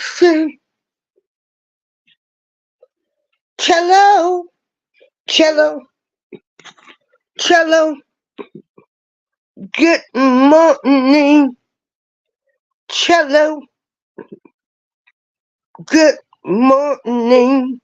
listen. Cello, cello, cello. Good morning, cello. Good morning.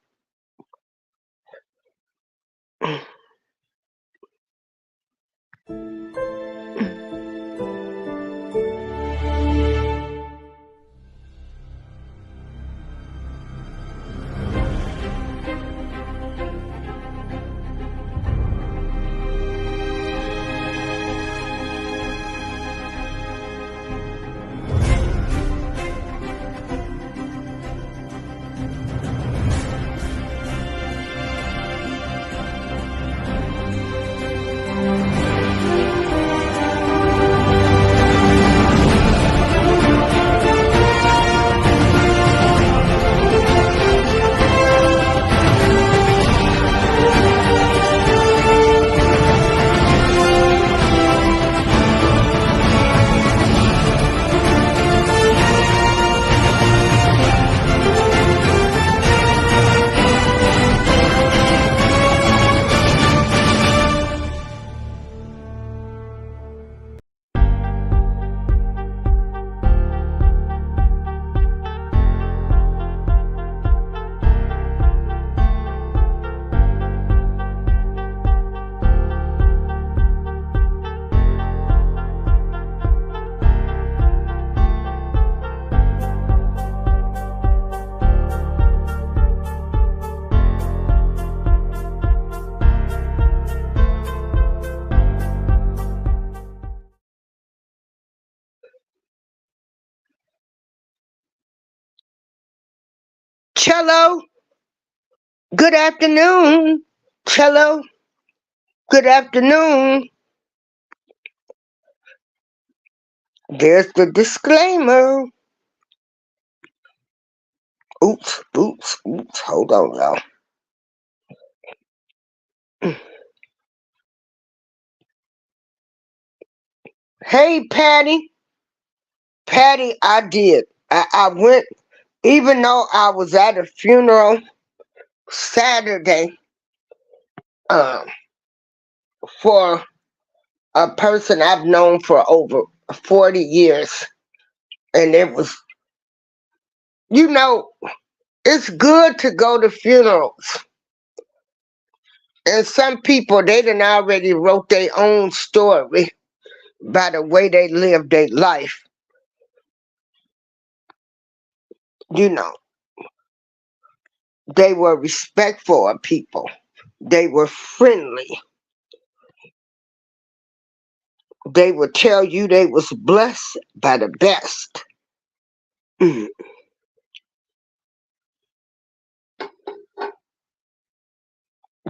Cello, good afternoon. Cello, good afternoon. There's the disclaimer. Oops, oops, oops. Hold on, y'all. Hey, Patty. Patty, I did. I went, even though I was at a funeral Saturday um, for a person I've known for over 40 years. And it was, you know, it's good to go to funerals. And some people, they done already wrote their own story by the way they lived their life. You know, they were respectful of people. They were friendly. They would tell you they was blessed by the best.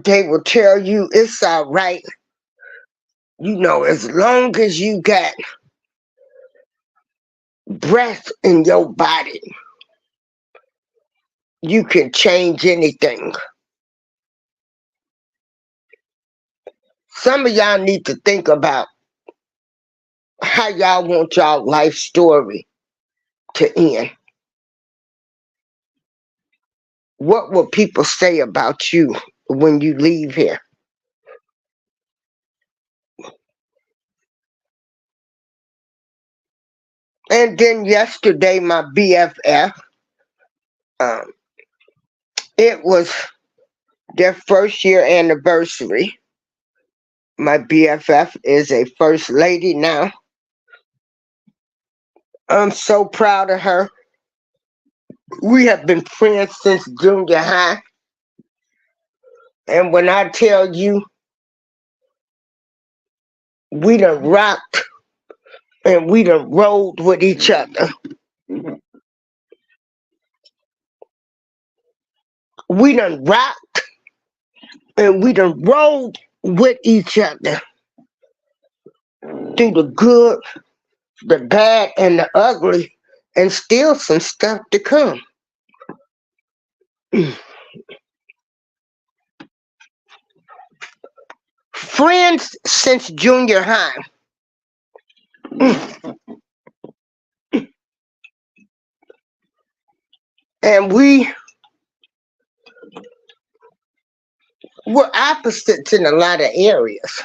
They will tell you it's all right. You know, as long as you got breath in your body, you can change anything. Some of y'all need to think about how y'all want y'all life story to end. What will people say about you when you leave here? And then yesterday, my BFF, um, it was their first year anniversary. My BFF is a first lady now. I'm so proud of her. We have been friends since junior high. And when I tell you, we done rocked and we done rolled with each other. We done rocked and we done rolled with each other through the good, the bad, and the ugly, and still some stuff to come. Friends since junior high. And we're opposites in a lot of areas.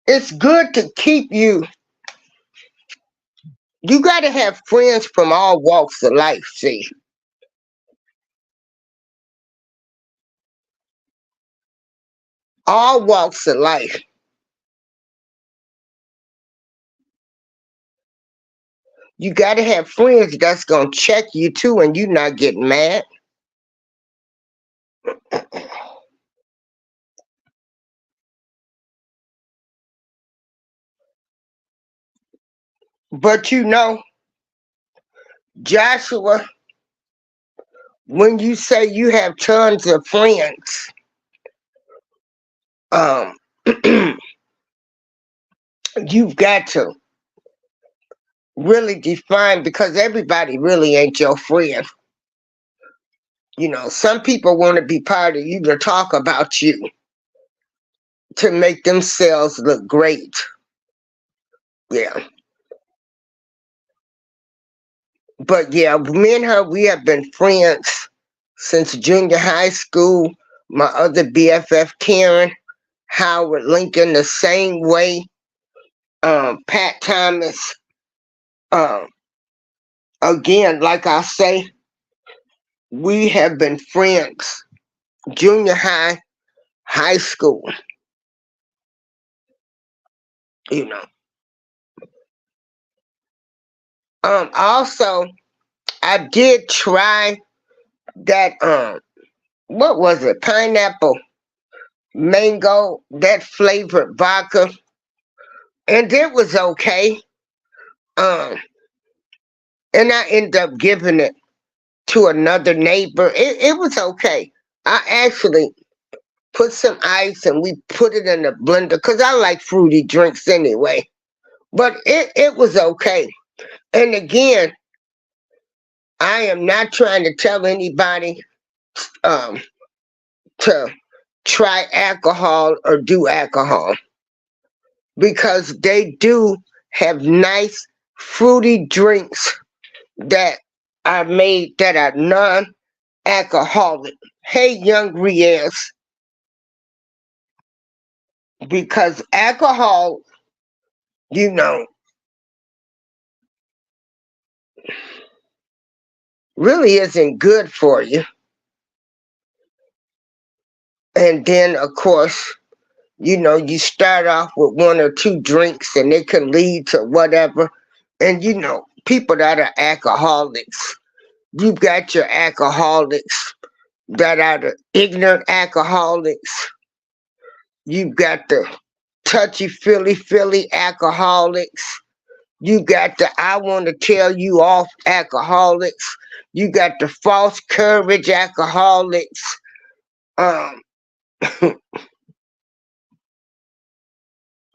It's good to keep you. You got to have friends from all walks of life, see. All walks of life. You got to have friends that's going to check you too and you not getting mad. But Joshua, when you say you have tons of friends, um, you've got to really define, because everybody really ain't your friend. Some people want to be part of you to talk about you, to make themselves look great. Yeah. But yeah, me and her, we have been friends since junior high school. My other BFF, Karen, Howard Lincoln, the same way. Pat Thomas. Um, Again, like I say, we have been friends junior high, high school. You know. Also, I did try that. What was it? Pineapple, mango, that flavored vodka, and it was okay. Um, and I ended up giving it to another neighbor. It was okay. I actually put some ice and we put it in the blender because I like fruity drinks anyway. But it was okay. And again, I am not trying to tell anybody um, to try alcohol or do alcohol, because they do have nice fruity drinks that are made that are non-alcoholic. Hey, young Riaz, because alcohol, you know, really isn't good for you. And then, of course, you start off with one or two drinks and it can lead to whatever. And, people that are alcoholics, you've got your alcoholics that are the ignorant alcoholics. You've got the touchy-feely alcoholics. You got the I want to tell you off alcoholics. You got the false courage alcoholics. Um,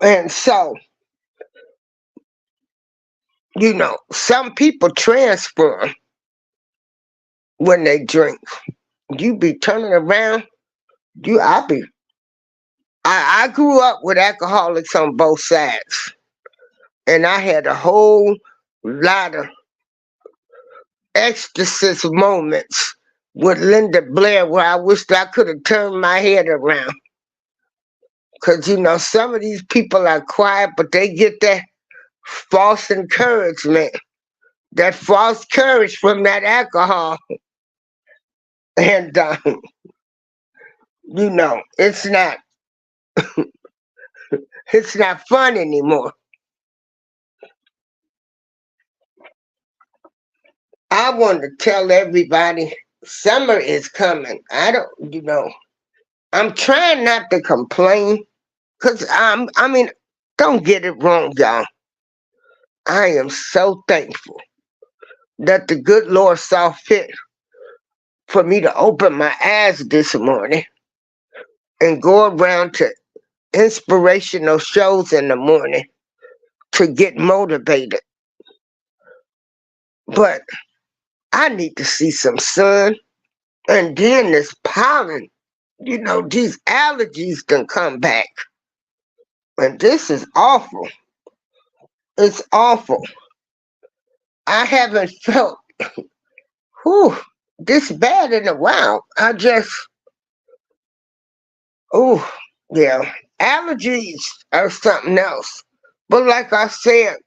and so, some people transform when they drink. You be turning around. I be. I grew up with alcoholics on both sides, and I had a whole lot of ecstasy moments with Linda Blair where I wished I could have turned my head around. Because, some of these people are quiet, but they get that false encouragement, that false courage from that alcohol. And, it's not fun anymore. I want to tell everybody summer is coming. I'm trying not to complain because don't get it wrong, y'all. I am so thankful that the good Lord saw fit for me to open my eyes this morning and go around to inspirational shows in the morning to get motivated. But I need to see some sun, and then this pollen, these allergies can come back. And this is awful. It's awful. I haven't felt whew, this bad in a while. Oh, yeah. Allergies are something else. But like I said,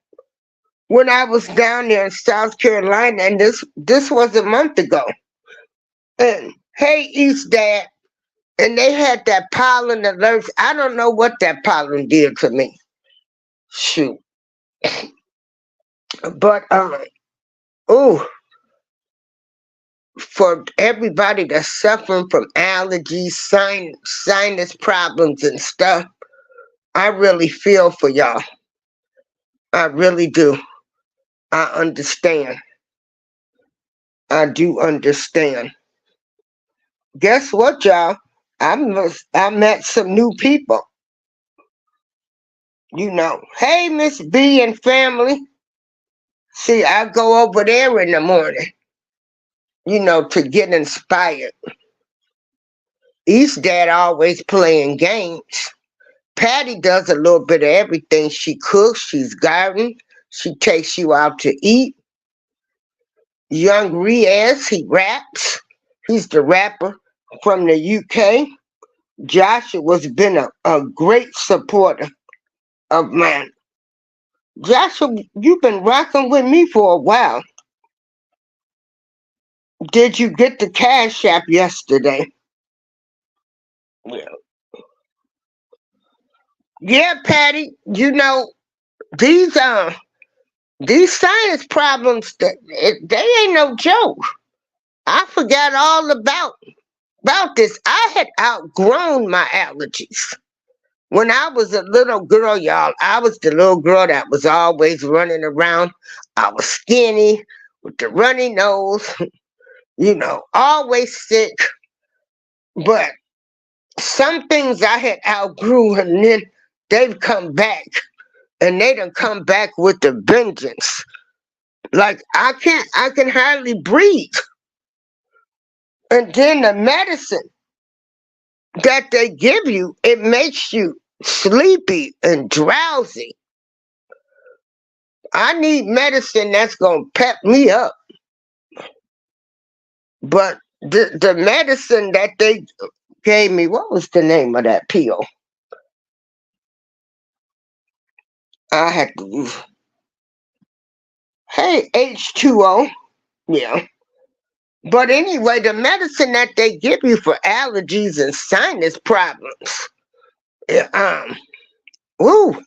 when I was down there in South Carolina, and this was a month ago, and hey, East Dad, and they had that pollen alerts. I don't know what that pollen did to me. Shoot. But oh, for everybody that's suffering from allergies, sinus problems and stuff, I really feel for y'all. I really do. I understand. I do understand. Guess what, y'all? I met some new people. You know, hey, Miss B and family. See, I go over there in the morning, to get inspired. East Dad always playing games. Patty does a little bit of everything. She cooks, she's gardening, she takes you out to eat. Young Riaz, he raps. He's the rapper from the UK. Joshua's been a great supporter of mine. Joshua, you've been rocking with me for a while. Did you get the Cash App yesterday? Yeah, yeah, Patty. These these science problems they ain't no joke. I forgot all about this. I had outgrown my allergies. When I was a little girl, y'all, I was the little girl that was always running around. I was skinny with the runny nose, always sick. But some things I had outgrew, and then they've come back, and they done come back with a vengeance. Like I can hardly breathe. And then the medicine that they give you, it makes you sleepy and drowsy. I need medicine that's gonna pep me up. But the medicine that they gave me, what was the name of that pill? I had to use. Hey, H2O. Yeah. But anyway, the medicine that they give you for allergies and sinus problems, it, ooh,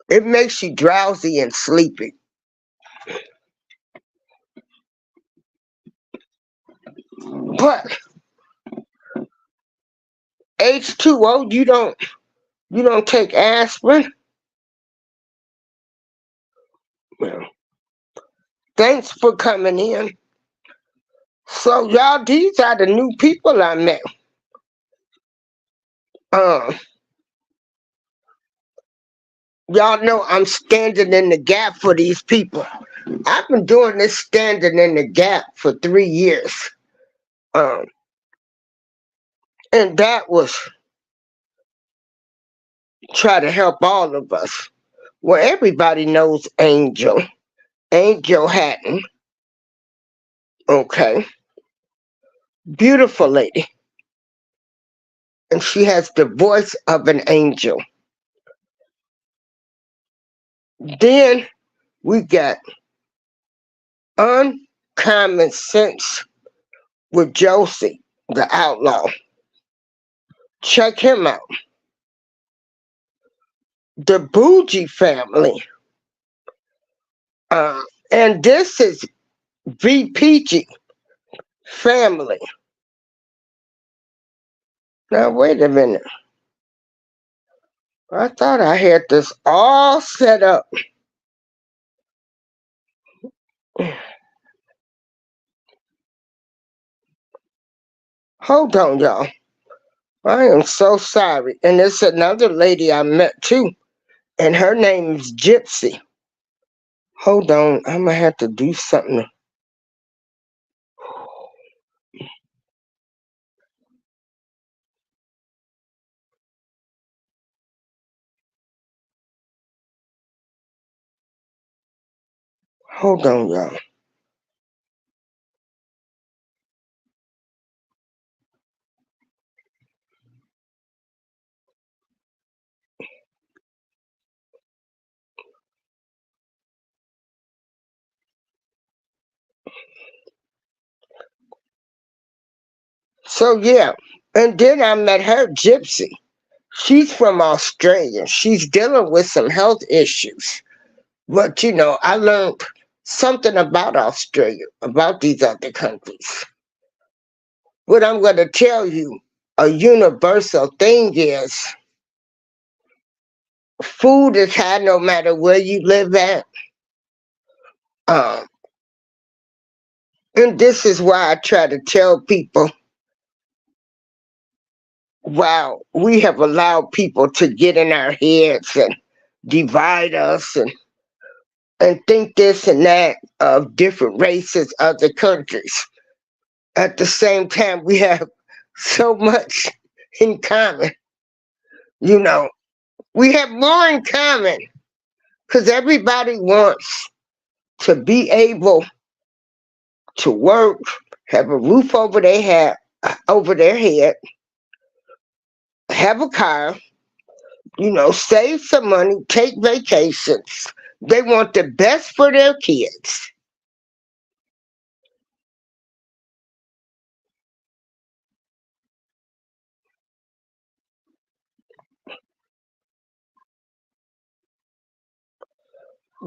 it makes you drowsy and sleepy. But H2O, you don't take aspirin. Well, thanks for coming in. So y'all, these are the new people I met. Uh, y'all know I'm standing in the gap for these people. I've been doing this standing in the gap for 3 years. Um, and that was try to help all of us. Well, everybody knows Angel Hatton. Okay. Beautiful lady. And she has the voice of an angel. Then we got Uncommon Sense with Josie, the outlaw. Check him out. The Bougie family. Uh, and this is VPG family. Now, wait a minute. I thought I had this all set up. Hold on, y'all. I am so sorry. And it's another lady I met too, and her name is Gypsy. Hold on, I'm gonna have to do something. Hold on, y'all. So yeah, and then I met her, Gypsy. She's from Australia. She's dealing with some health issues. But I learned something about Australia, about these other countries. What I'm going to tell you, a universal thing is food is high no matter where you live at. Um, and this is why I try to tell people, wow, we have allowed people to get in our heads and divide us and think this and that of different races, other countries. At the same time, we have so much in common. You know, we have more in common because everybody wants to be able to work, have a roof over their head, have a car, save some money, take vacations. They want the best for their kids.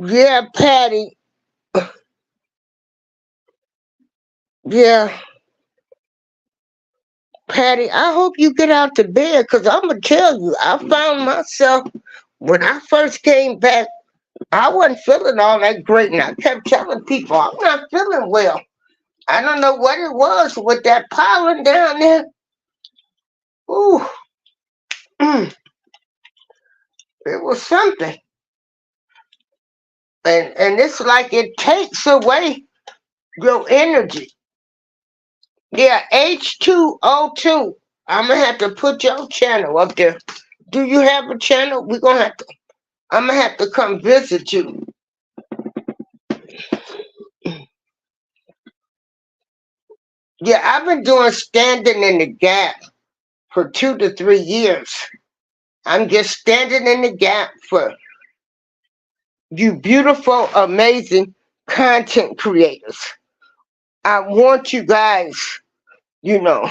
Yeah, Patty. Yeah, Patty, I hope you get out to bed because I'm going to tell you, I found myself, when I first came back, I wasn't feeling all that great. And I kept telling people, I'm not feeling well. I don't know what it was with that pollen down there. Ooh, it was something. And it's like it takes away your energy. Yeah, H2O2. I'm going to have to put your channel up there. Do you have a channel? I'm going to have to come visit you. Yeah, I've been doing standing in the gap for 2 to 3 years. I'm just standing in the gap for you beautiful, amazing content creators. I want you guys, you know,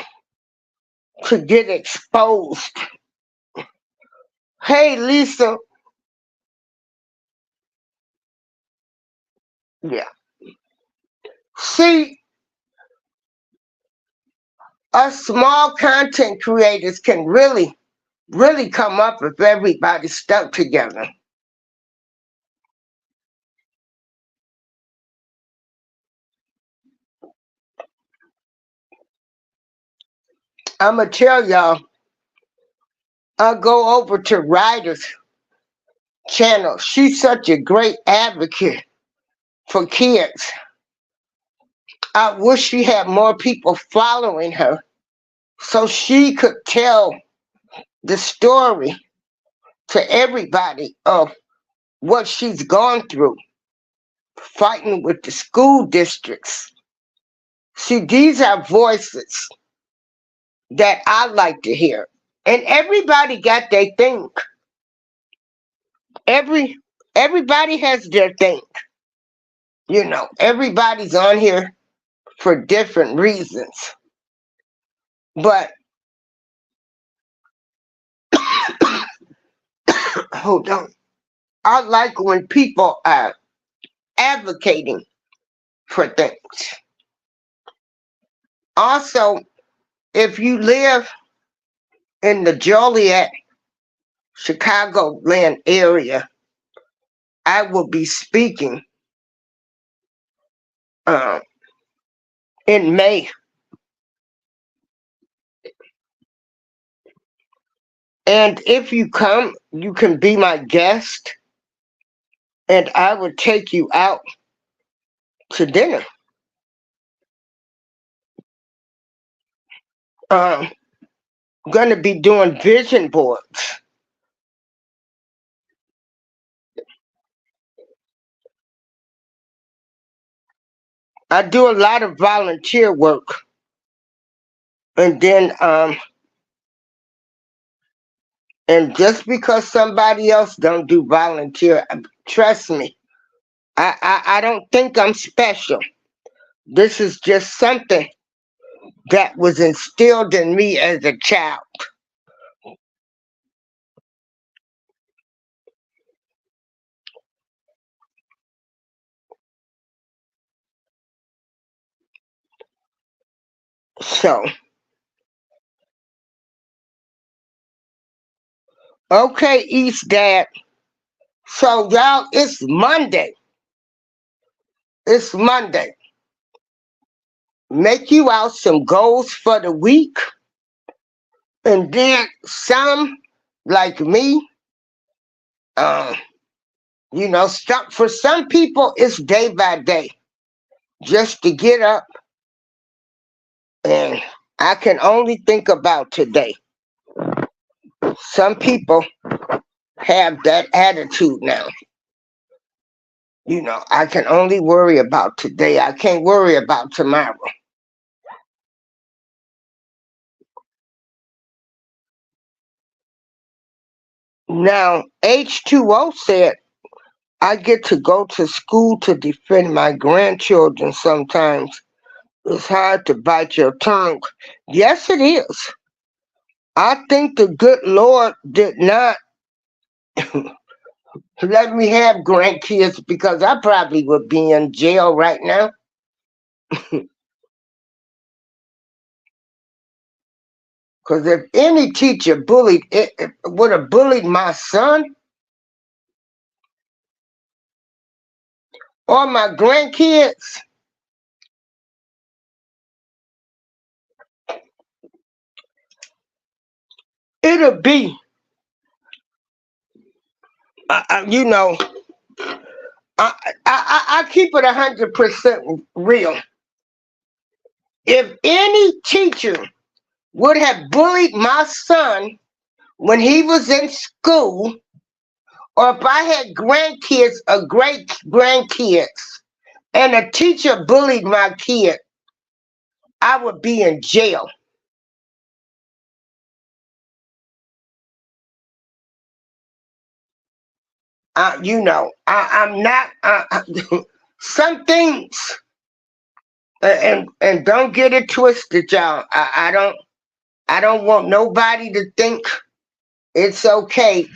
to get exposed. Hey, Lisa. Yeah. See, us small content creators can really, really come up if everybody stuck together. I'm going to tell y'all, I'll go over to Ryder's channel. She's such a great advocate for kids. I wish she had more people following her so she could tell the story to everybody of what she's gone through fighting with the school districts. See, these are voices that I like to hear. And everybody got their thing. Every everybody has their thing. Everybody's on here for different reasons. But hold on. I like when people are advocating for things. Also, if you live in the Joliet, Chicagoland area, I will be speaking uh, in May. And if you come, you can be my guest, and I will take you out to dinner. I'm going to be doing vision boards. I do a lot of volunteer work, and then and just because somebody else don't do volunteer, trust me, I don't think I'm special. This is just something that was instilled in me as a child. So, okay, East Dad. So, y'all, it's Monday. It's Monday. Make you out some goals for the week. And then some, like me, um, for some people, it's day by day. Just to get up, and I can only think about today. Some people have that attitude now. I can only worry about today. I can't worry about tomorrow. Now, H2O said, I get to go to school to defend my grandchildren sometimes. It's hard to bite your tongue. Yes, it is. I think the good Lord did not let me have grandkids because I probably would be in jail right now. Because if any teacher would have bullied my son or my grandkids, it'll be, you know, I keep it 100% real. If any teacher would have bullied my son when he was in school, or if I had grandkids or great grandkids, and a teacher bullied my kid, I would be in jail. I'm not. Some things, and don't get it twisted, y'all. I don't want nobody to think it's okay.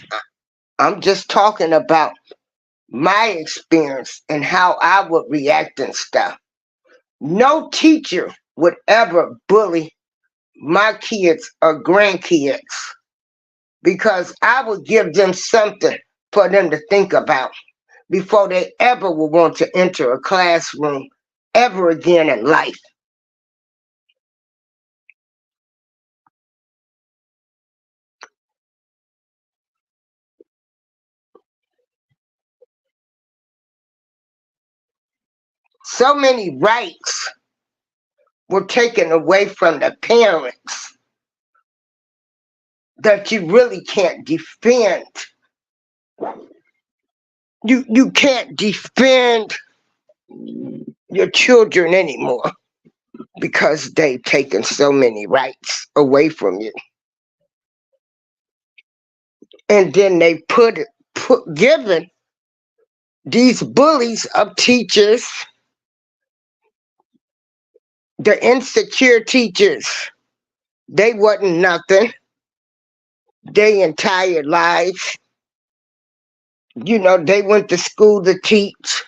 I'm just talking about my experience and how I would react and stuff. No teacher would ever bully my kids or grandkids because I would give them something for them to think about before they ever will want to enter a classroom ever again in life. So many rights were taken away from the parents that you really can't defend. You can't defend your children anymore because they've taken so many rights away from you. And then they given these bullies of teachers, the insecure teachers, they wasn't nothing their entire lives. They went to school to teach.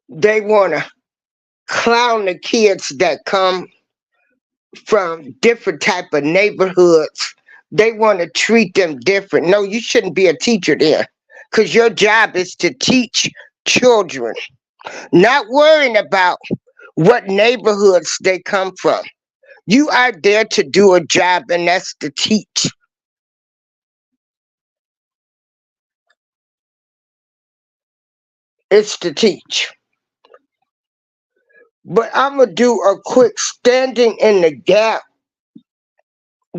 They want to clown the kids that come from different type of neighborhoods. They want to treat them different. No, you shouldn't be a teacher there because your job is to teach children, not worrying about what neighborhoods they come from. You are there to do a job, and that's to teach. It's to teach. But I'm going to do a quick standing in the gap.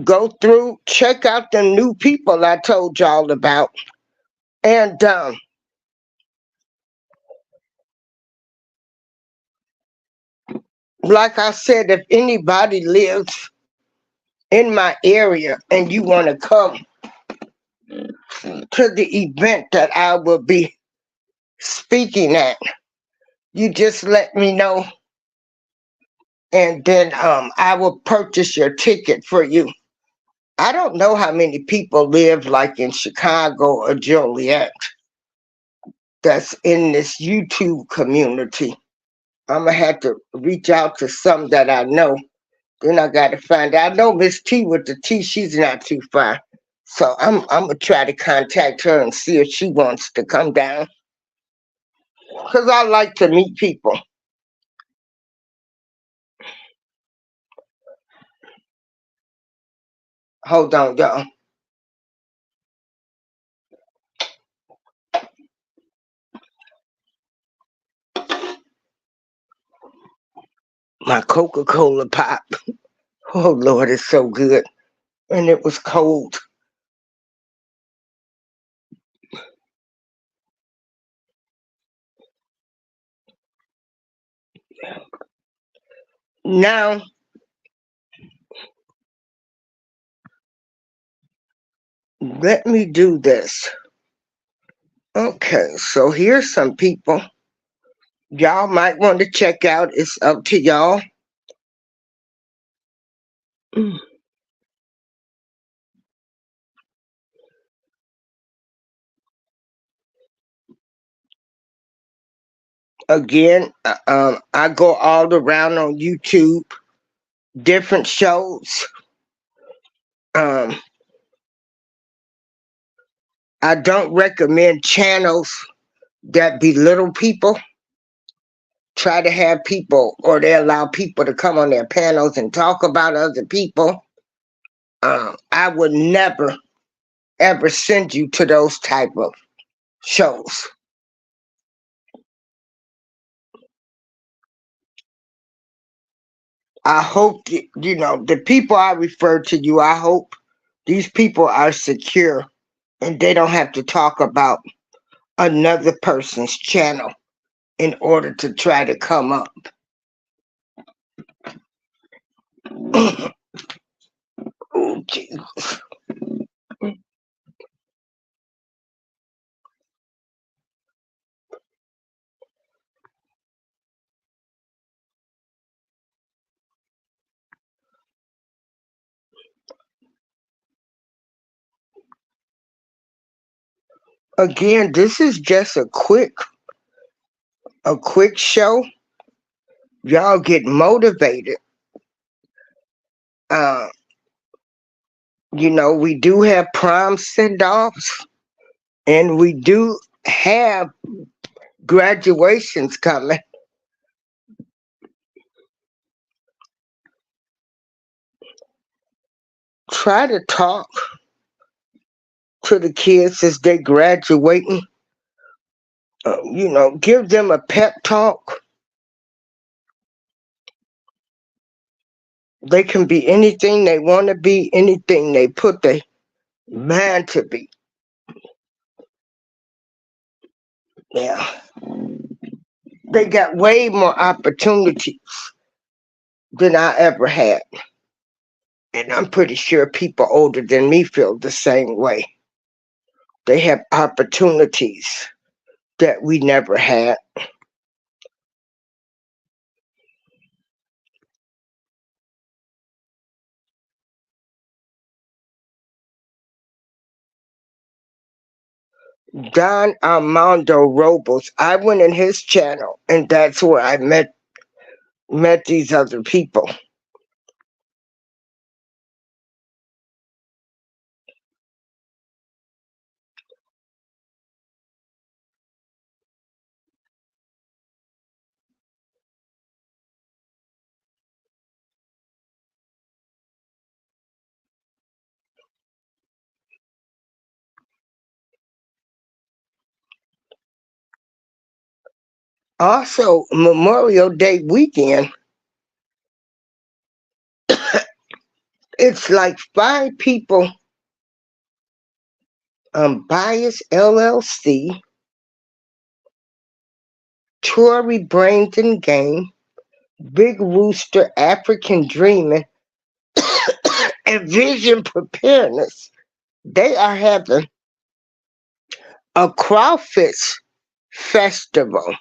Go through, check out the new people I told y'all about. And like I said, if anybody lives in my area and you want to come to the event that I will be speaking at, you just let me know and then I will purchase your ticket for you. I don't know how many people live like in Chicago or Joliet that's in this YouTube community. I'm gonna have to reach out to some that I know. Then I gotta find out. I know Miss T with the T, she's not too far. So I'm gonna try to contact her and see if she wants to come down. Cause I like to meet people. Hold on, y'all. My Coca-Cola pop. Oh Lord, it's so good. And it was cold. Now, let me do this. Okay, so here's some people y'all might want to check out. It's up to y'all. Again, I go all around on YouTube, different shows. Um, I don't recommend channels that belittle people. Try to have people, or they allow people to come on their panels and talk about other people. I would never ever send you to those type of shows. I hope you know the people I refer to you. I hope these people are secure and they don't have to talk about another person's channel in order to try to come up. Oh, Jesus. Again, this is just a quick show. Y'all get motivated. Uh, we do have prom send-offs and we do have graduations coming. Try to talk to the kids as they graduating. Give them a pep talk. They can be anything they want to be, anything they put their mind to be. Yeah. They got way more opportunities than I ever had. And I'm pretty sure people older than me feel the same way. They have opportunities that we never had. Don Armando Robles, I went in his channel and that's where I met these other people. Also, Memorial Day weekend, it's like 5 people, Bias LLC, Tory Brains and Game, Big Rooster, African Dreaming, and Vision Preparedness. They are having a crawfish festival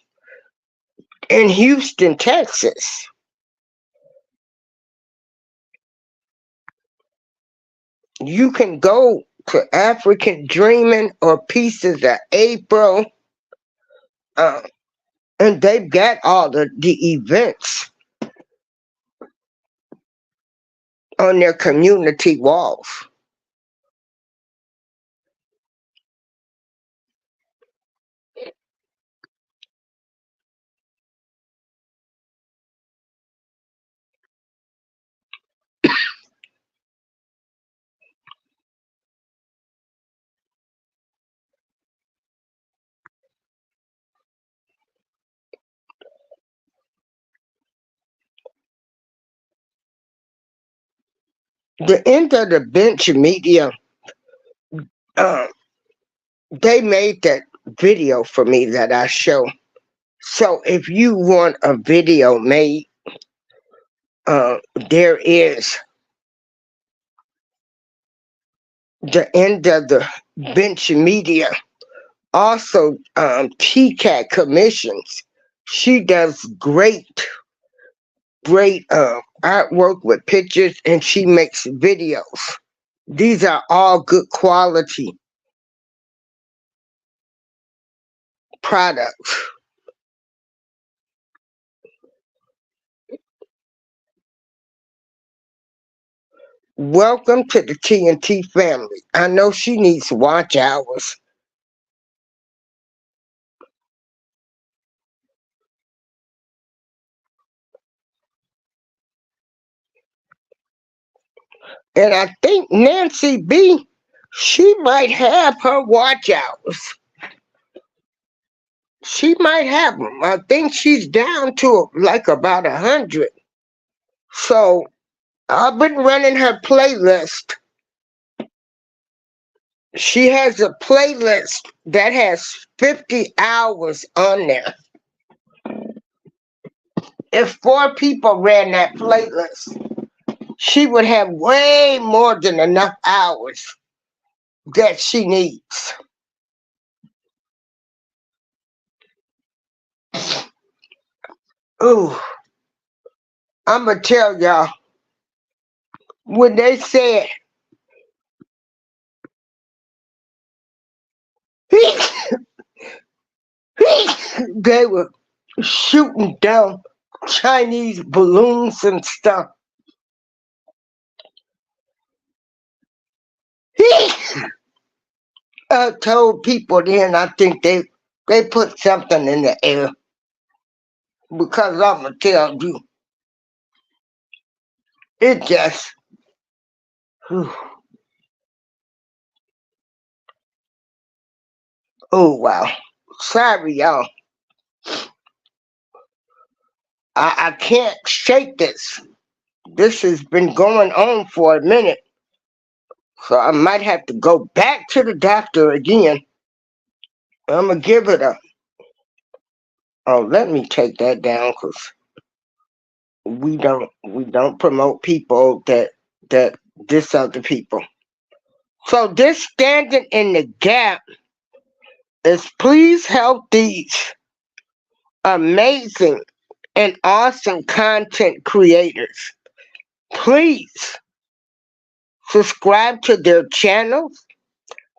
in Houston, Texas. You can go to African Dreaming or Pieces of April, uh, and they've got all the events on their community walls. The end of the bench media, uh, they made that video for me that I show. So if you want a video made, there is the end of the bench media. Also, TCAT commissions. She does great artwork with pictures, and she makes videos. These are all good quality products. Welcome to the TNT family. I know she needs watch hours. And I think Nancy B, she might have her watch hours. She might have them. I think she's down to like about 100. So I've been running her playlist. She has a playlist that has 50 hours on there. If 4 people ran that playlist, she would have way more than enough hours that she needs. Ooh, I'm going to tell y'all, when they said, they were shooting down Chinese balloons and stuff. I told people then I think they put something in the air because I'm gonna tell you, it just, whew, oh wow. Sorry y'all, I can't shake this. This has been going on for a minute, so I might have to go back to the doctor again. I'm gonna give it a. Oh, let me take that down because we don't promote people that diss other people. So this standing in the gap is please help these amazing and awesome content creators. Please subscribe to their channels.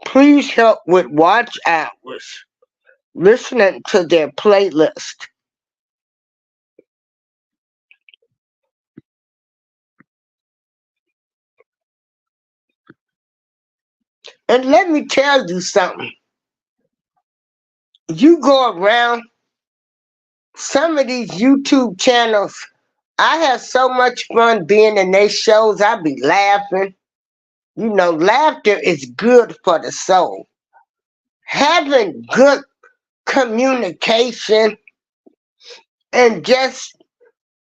Please help with watch hours, listening to their playlist. And let me tell you something. You go around some of these YouTube channels, I have so much fun being in their shows. I be laughing. You know, laughter is good for the soul. Having good communication and just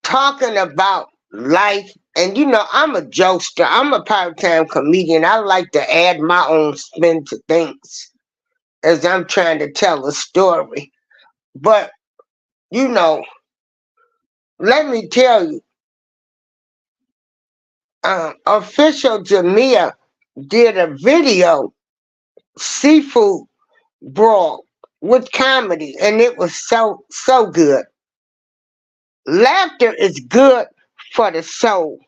talking about life. And you know, I'm a jokester. I'm a part-time comedian. I like to add my own spin to things as I'm trying to tell a story. But you know, let me tell you, official Jamia did a video, seafood brawl with comedy, and it was so good. Laughter is good for the soul.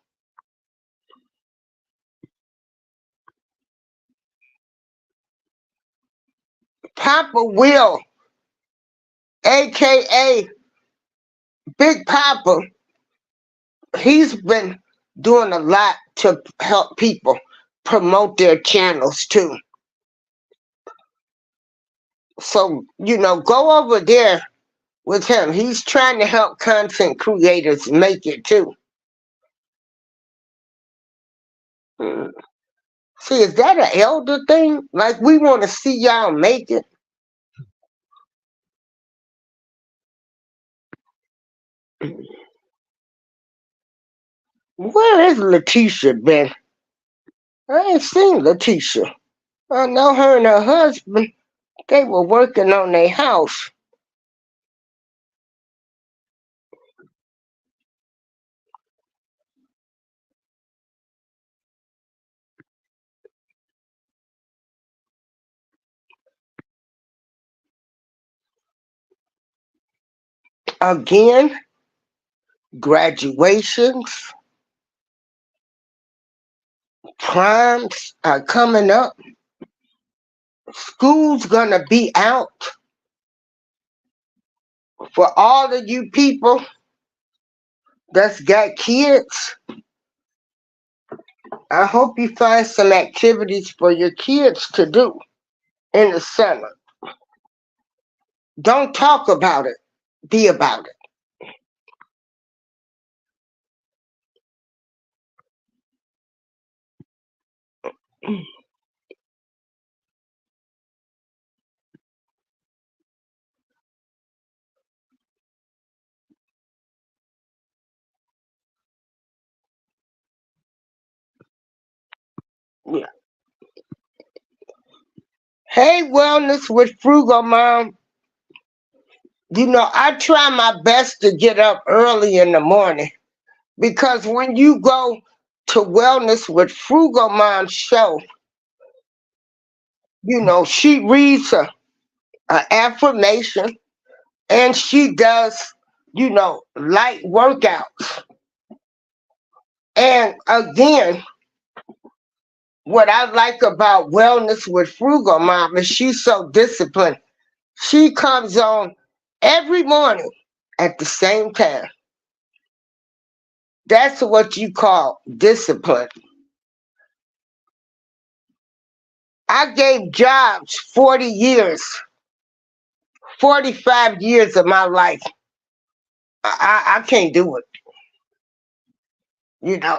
Papa Will, aka Big Papa, he's been doing a lot to help people promote their channels too. So, go over there with him. He's trying to help content creators make it too. Hmm. See, is that an elder thing? Like, we want to see y'all make it? Where is Letitia been? I ain't seen Letitia. I know her and her husband, they were working on their house. Again, graduations, primes are coming up. School's gonna be out for all of you people that's got kids. I hope you find some activities for your kids to do in the summer. Don't talk about it, be about it. Yeah. Hey, Wellness with Frugal Mom. I try my best to get up early in the morning because when you go to Wellness with Frugal Mom's show, she reads a affirmation and she does, light workouts. And again, what I like about Wellness with Frugal Mom is she's so disciplined. She comes on every morning at the same time. That's what you call discipline. I gave jobs 40 years, 45 years of my life. I can't do it.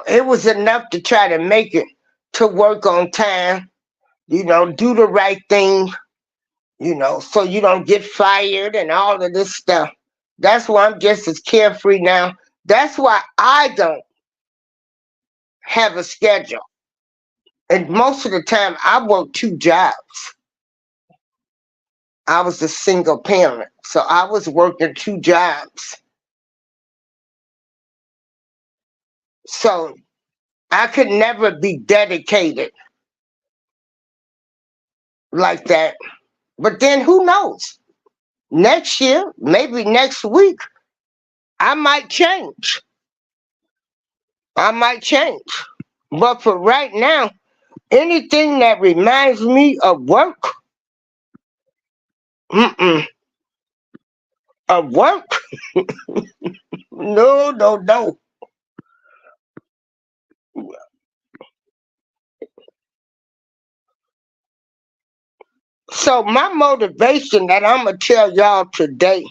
It was enough to try to make it to work on time, do the right thing, so you don't get fired and all of this stuff. That's why I'm just as carefree now. That's why I don't have a schedule. And most of the time, I work two jobs. I was a single parent, so I was working two jobs. So I could never be dedicated like that. But then who knows? Next year, maybe next week, I might change. I might change. But for right now, anything that reminds me of work, mm-mm, of work, no, no, no. So my motivation that I'm gonna tell y'all today: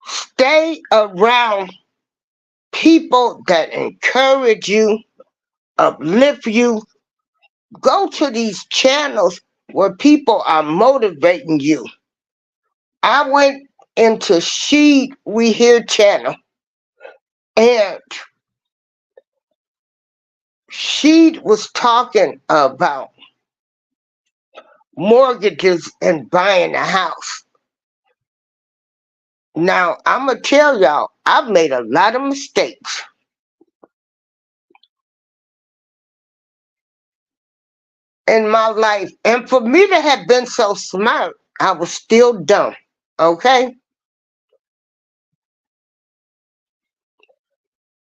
stay around people that encourage you, uplift you. Go to these channels where people are motivating you. I went into She We Hear channel, and she was talking about mortgages and buying a house. Now, I'm going to tell y'all, I've made a lot of mistakes in my life. And for me to have been so smart, I was still dumb. Okay?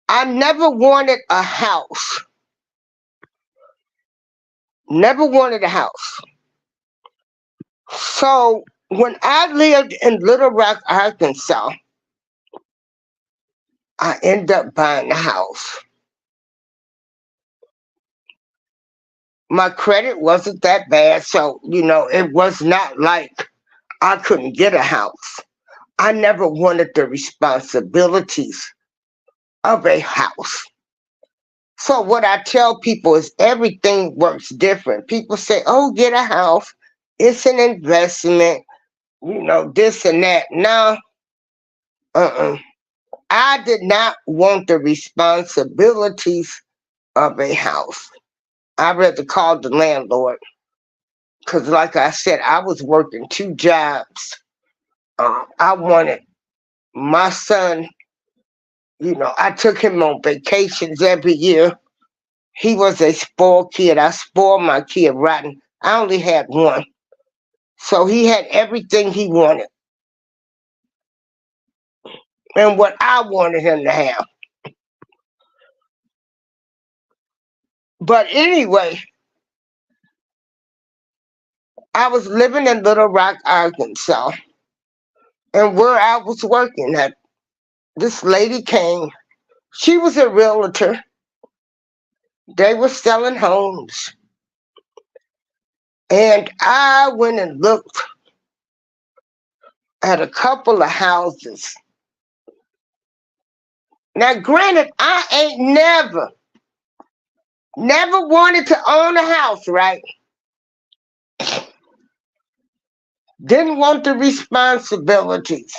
I never wanted a house. Never wanted a house. So when I lived in Little Rock, Arkansas, I ended up buying a house. My credit wasn't that bad, so it was not like I couldn't get a house. I never wanted the responsibilities of a house. So what I tell people is everything works different. People say, "Oh, get a house. It's an investment, this and that." No, uh-uh. I did not want the responsibilities of a house. I rather call the landlord because, like I said, I was working two jobs. I wanted my son, I took him on vacations every year. He was a spoiled kid. I spoiled my kid rotten. I only had one. So he had everything he wanted and what I wanted him to have. But anyway, I was living in Little Rock, Arkansas, and where I was working at, this lady came. She was a realtor. They were selling homes. And I went and looked at a couple of houses. Now, granted, I ain't never wanted to own a house, right? Didn't want the responsibilities.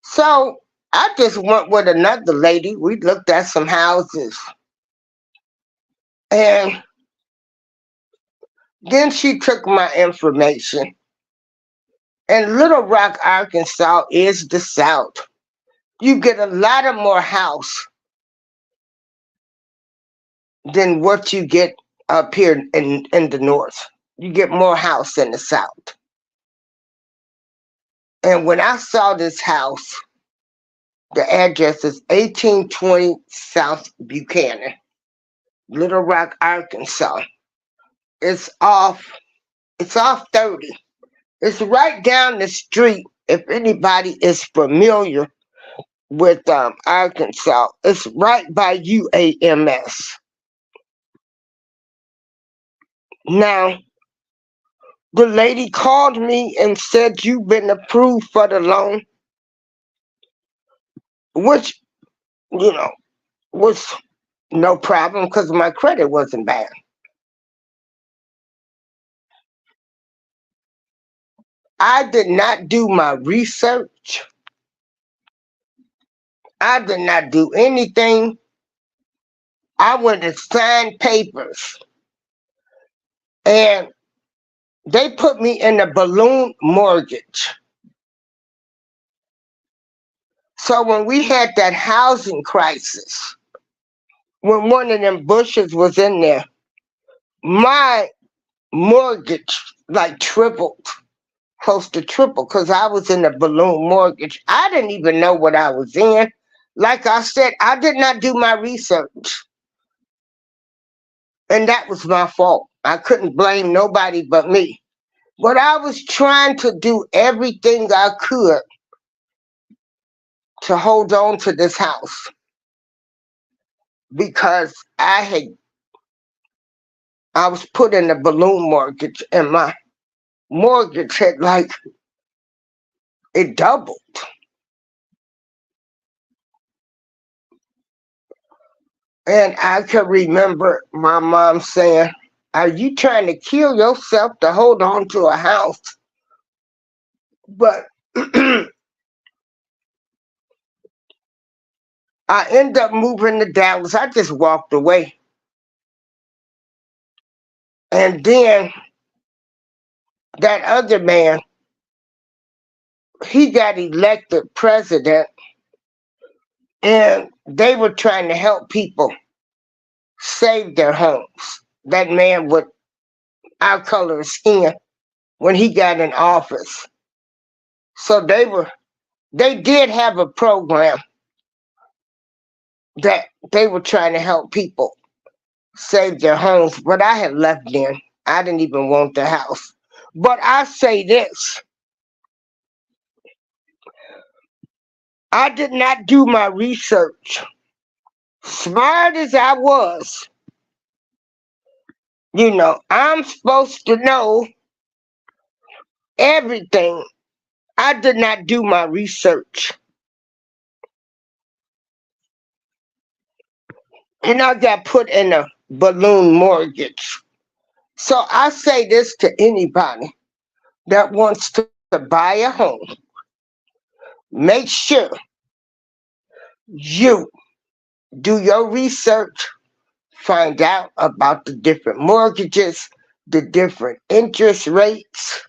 So I just went with another lady. We looked at some houses. And then she took my information. And Little Rock, Arkansas is the South. You get a lot of more house than what you get up here in the North. You get more house in the South. And when I saw this house, the address is 1820 South Buchanan, Little Rock, Arkansas. It's off. It's off 30. It's right down the street. If anybody is familiar with Arkansas, it's right by UAMS. Now, the lady called me and said, "You've been approved for the loan," which, you know, was no problem because my credit wasn't bad. I did not do my research. I did not do anything. I went and signed papers. And they put me in a balloon mortgage. So when we had that housing crisis, when one of them bushes was in there, my mortgage like tripled, close to triple, because I was in a balloon mortgage. I didn't even know what I was in. Like I said, I did not do my research. And that was my fault. I couldn't blame nobody but me. But I was trying to do everything I could to hold on to this house because I was put in a balloon mortgage and my mortgage had it doubled. And I can remember my mom saying, "Are you trying to kill yourself to hold on to a house?" But I ended up moving to Dallas. I just walked away. And then that other man, he got elected president, and they were trying to help people save their homes. That man with our color of skin, when he got in office. So they did have a program that they were trying to help people saved their homes, but I had left then. I didn't even want the house. But I say this, I did not do my research. Smart as I was, I'm supposed to know everything. I did not do my research. And I got put in a balloon mortgage. So I say this to anybody that wants to buy a home. Make sure you do your research, find out about the different mortgages, the different interest rates.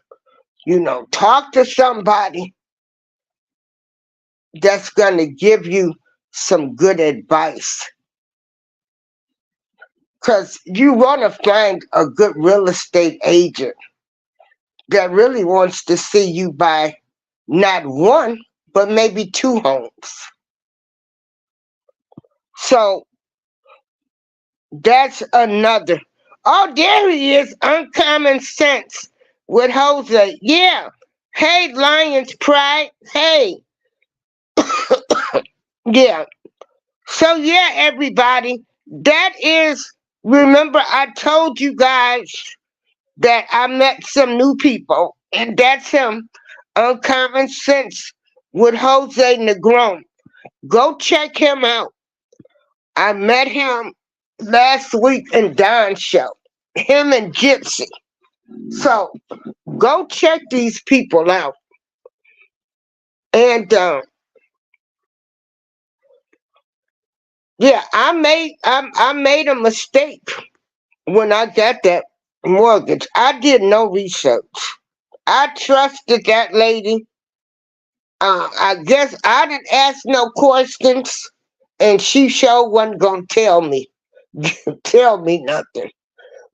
Talk to somebody that's going to give you some good advice. Because you want to find a good real estate agent that really wants to see you buy not one, but maybe two homes. So that's another. Oh, there he is, Uncommon Sense with Jose. Yeah. Hey, Lion's Pride. Hey. Yeah. So, yeah, everybody. That is, remember, I told you guys that I met some new people, and that's him, Uncommon Sense with Jose Negron. Go check him out. I met him last week in Don's show, him and Gypsy. So go check these people out. And yeah, I made a mistake when I got that mortgage. I did no research. I trusted that lady. I guess I didn't ask no questions, and she sure wasn't gonna tell me tell me nothing.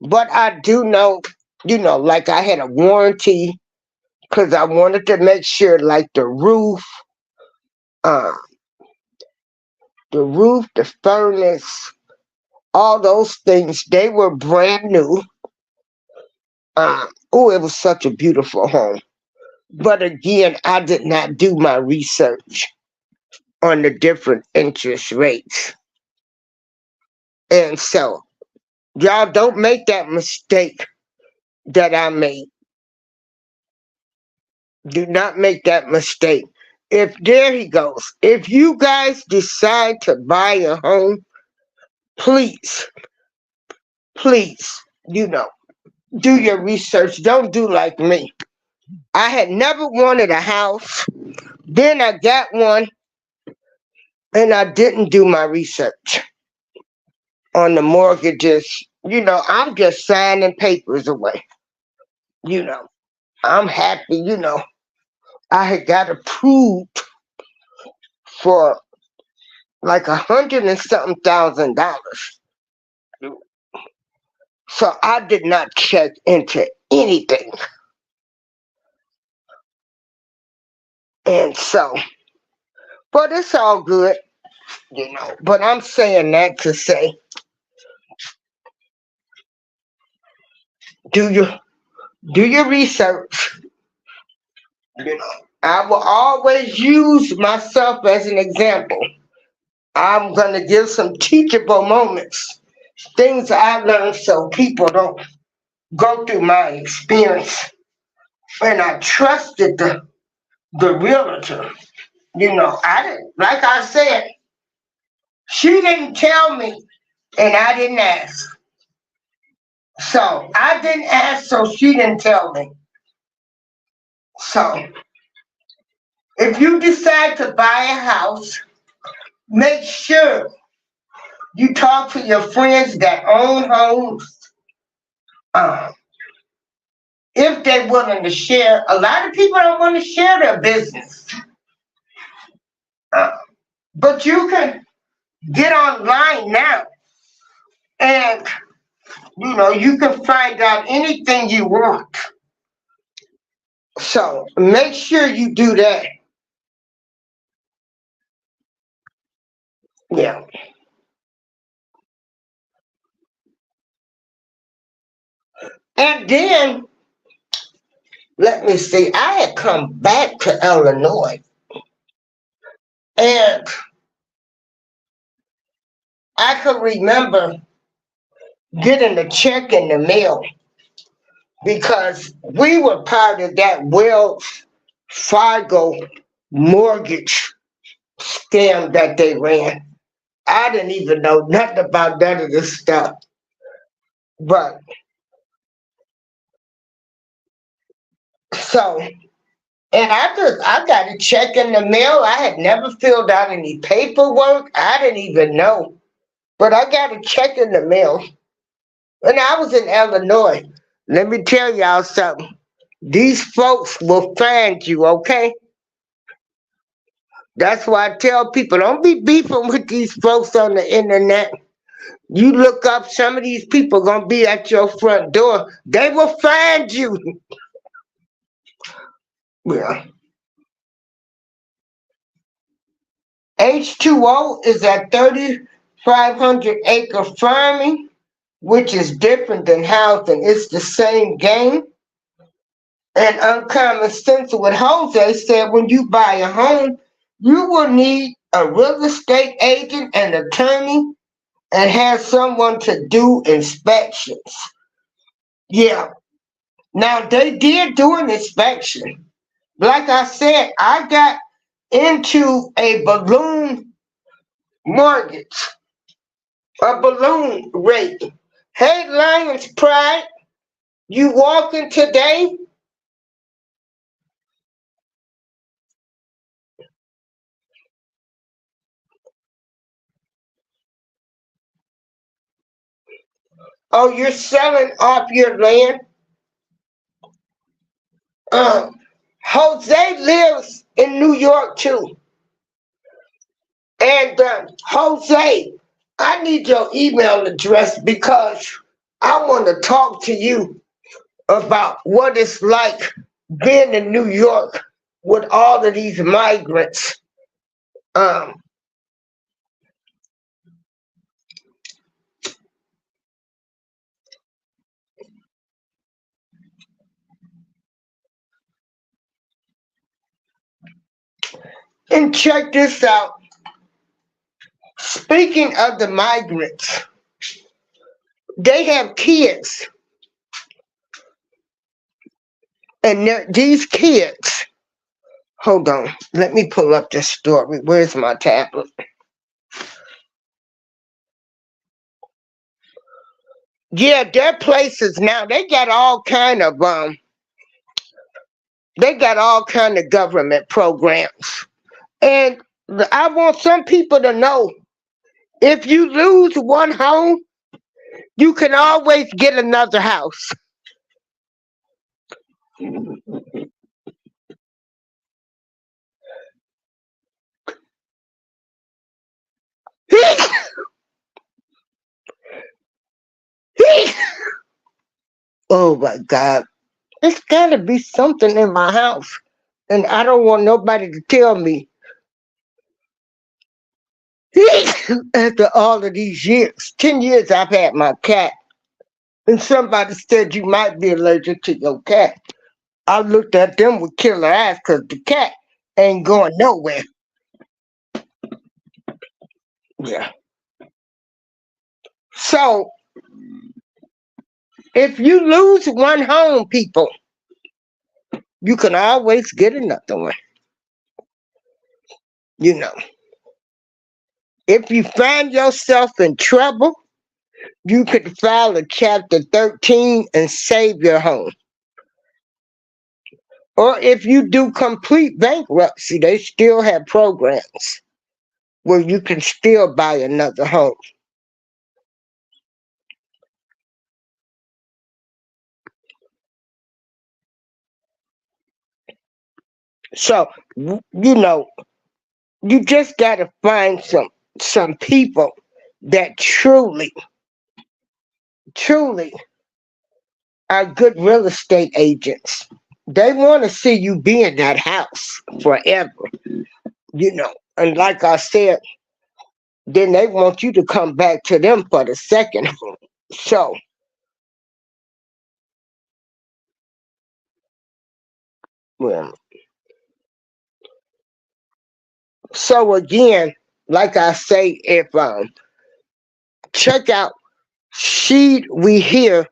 But I do know, like I had a warranty because I wanted to make sure, like uh, the roof, the furnace, all those things, they were brand new. Oh, it was such a beautiful home. But again, I did not do my research on the different interest rates. And so, y'all don't make that mistake that I made. Do not make that mistake. If there he goes, if you guys decide to buy a home, please, please, do your research. Don't do like me. I had never wanted a house. Then I got one and I didn't do my research on the mortgages. I'm just signing papers away. You know, I'm happy, I had got approved for like 100 and something $1,000. So I did not check into anything. And so, but it's all good, But I'm saying that to say, do your do your research. I will always use myself as an example. I'm gonna give some teachable moments, things I learned so people don't go through my experience. And I trusted the realtor. I didn't, like I said, she didn't tell me and I didn't ask. So I didn't ask, so she didn't tell me. So if you decide to buy a house, make sure you talk to your friends that own homes. Uh, if they're willing to share, a lot of people don't want to share their business. Uh, but you can get online now and you can find out anything you want. So make sure you do that. Yeah. And then, let me see, I had come back to Illinois and I could remember getting a check in the mail because we were part of that Wells Fargo mortgage scam that they ran. I didn't even know nothing about none of this stuff. But so, and I got a check in the mail. I had never filled out any paperwork. I didn't even know. But I got a check in the mail. And I was in Illinois. Let me tell y'all something. These folks will find you, okay? That's why I tell people don't be beefing with these folks on the internet. You look up some of these people gonna be at your front door. They will find you. Yeah. H2O is at 3,500 acre farming, which is different than housing. It's the same game. And uncommon sense what Jose said, when you buy a home, you will need a real estate agent and attorney and have someone to do inspections. Yeah. Now they did do an inspection. Like I said, I got into a balloon mortgage, a balloon rate. Hey, Lions Pride, you walking today? Oh, you're selling off your land? Um, Jose lives in New York too. And Jose, I need your email address because I want to talk to you about what it's like being in New York with all of these migrants. Um, and check this out. Speaking of the migrants, they have kids, and these kids. Hold on, let me pull up this story. Where's my tablet? Yeah, their places now. They got all kind of government programs, and I want some people to know if you lose one home, you can always get another house. Oh my God. There's got to be something in my house. And I don't want nobody to tell me after all of these years, 10 years I've had my cat, and somebody said you might be allergic to your cat. I looked at them with killer eyes because the cat ain't going nowhere. Yeah. So if you lose one home, people, you can always get another one. You know, if you find yourself in trouble, you could file a Chapter 13 and save your home. Or if you do complete bankruptcy, they still have programs where you can still buy another home. So, you know, you just got to find some people that truly are good real estate agents. They want to see you be in that house forever, you know. And like I said, then they want you to come back to them for the second home. So Well, so again, like I say, if check out Sheed We Hear,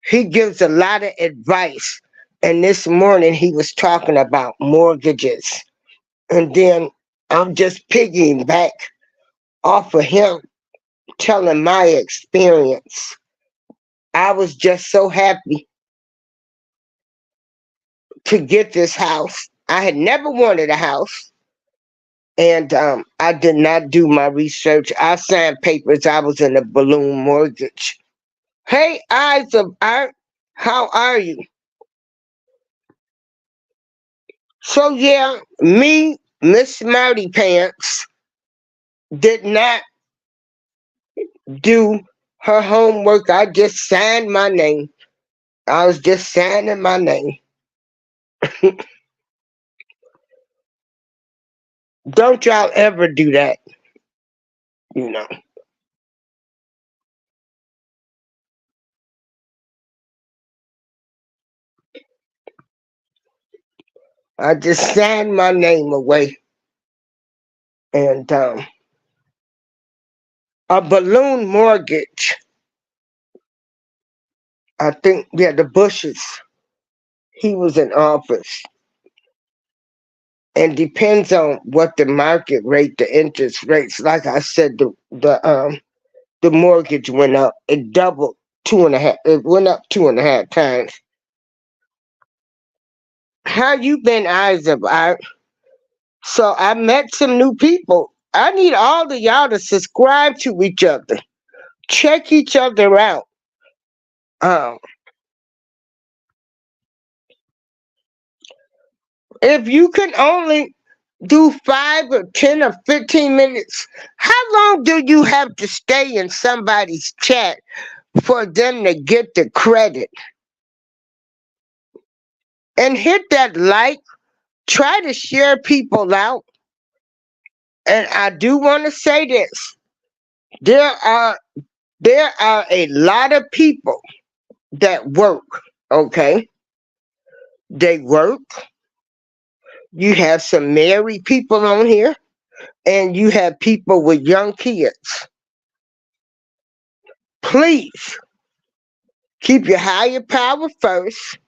he gives a lot of advice. And this morning he was talking about mortgages. And then I'm just piggying back off of him telling my experience. I was just so happy to get this house. I had never wanted a house, and I did not do my research. I signed papers. I was in a balloon mortgage. Hey, Eyes of Art, how are you? So yeah, me, Miss Smarty Pants, did not do her homework. I just signed my name. I was just signing my name. Don't y'all ever do that, you know. I just signed my name away. And a balloon mortgage, I think, yeah, the Bushes, he was in office. And depends on what the market rate, the interest rates. Like I said, the mortgage went up. It doubled 2.5. It went up 2.5 times. How you been, Eyes of Art? So I met some new people. I need all of y'all to subscribe to each other. Check each other out. Um, if you can only do 5 or 10 or 15 minutes, how long do you have to stay in somebody's chat for them to get the credit? And hit that like. Try to share people out. And I do want to say this. There are a lot of people that work, okay? They work. You have some married people on here, and you have people with young kids. Please keep your higher power first,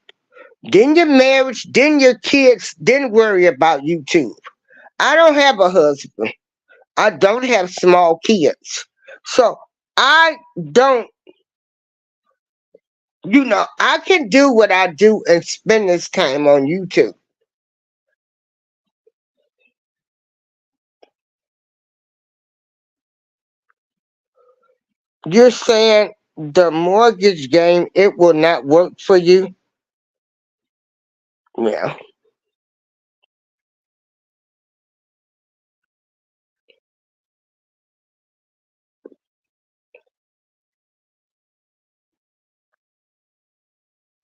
then your marriage, then your kids, then worry about YouTube. I don't have a husband. I don't have small kids. So I don't, I can do what I do and spend this time on YouTube. You're saying the mortgage game, it will not work for you? Yeah.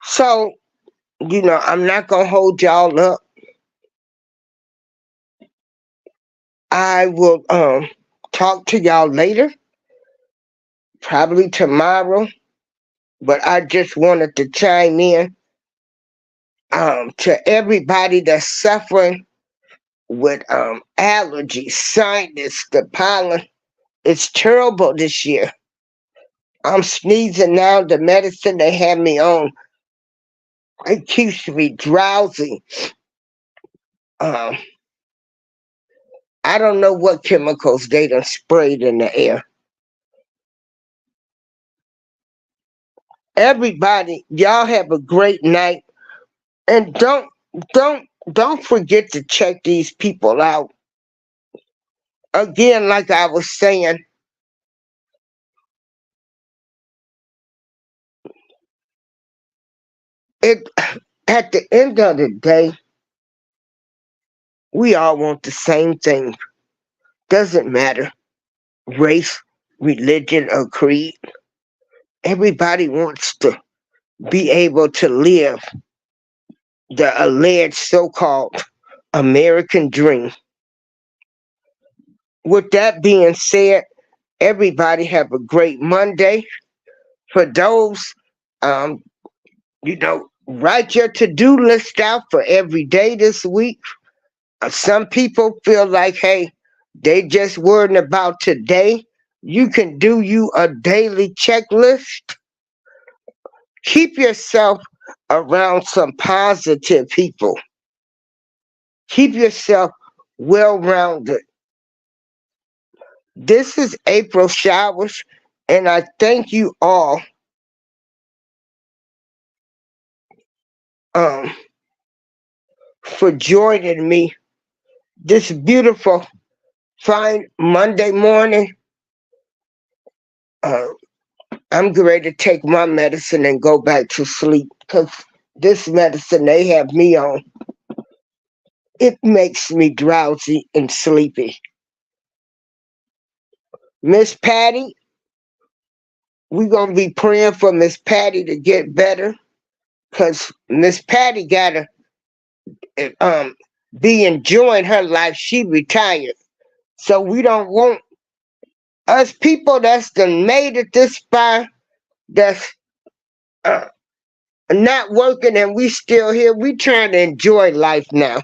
So, I'm not going to hold y'all up. I will talk to y'all later, probably tomorrow. But I just wanted to chime in to everybody that's suffering with allergies, sinus, the pollen. It's terrible this year. I'm sneezing now. The medicine they have me on, it keeps me drowsy. Um, I don't know what chemicals they done sprayed in the air. Everybody, y'all have a great night, and don't forget to check these people out. Again, like I was saying, it at the end of the day, we all want the same thing. Doesn't matter race, religion, or creed. Everybody wants to be able to live the alleged so-called American dream. With that being said, everybody have a great Monday. For those, um, Write your to-do list out for every day this week. Some people feel like, hey, they just worrying about today. You can do you a daily checklist. Keep yourself around some positive people. Keep yourself well rounded. This is April Showers, and I thank you all um, for joining me this beautiful, fine Monday morning. Uh, I'm ready to take my medicine and go back to sleep because this medicine they have me on, it makes me drowsy and sleepy. Miss Patty, we're going to be praying for Miss Patty to get better because Miss Patty got to um, be enjoying her life. She retired. So we don't want us people that's done made it this far, that's uh, not working and we still here. We trying to enjoy life now.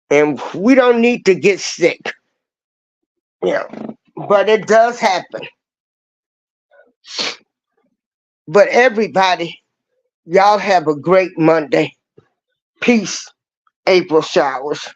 And we don't need to get sick. Yeah. But it does happen. But everybody, y'all have a great Monday. Peace, April Showers.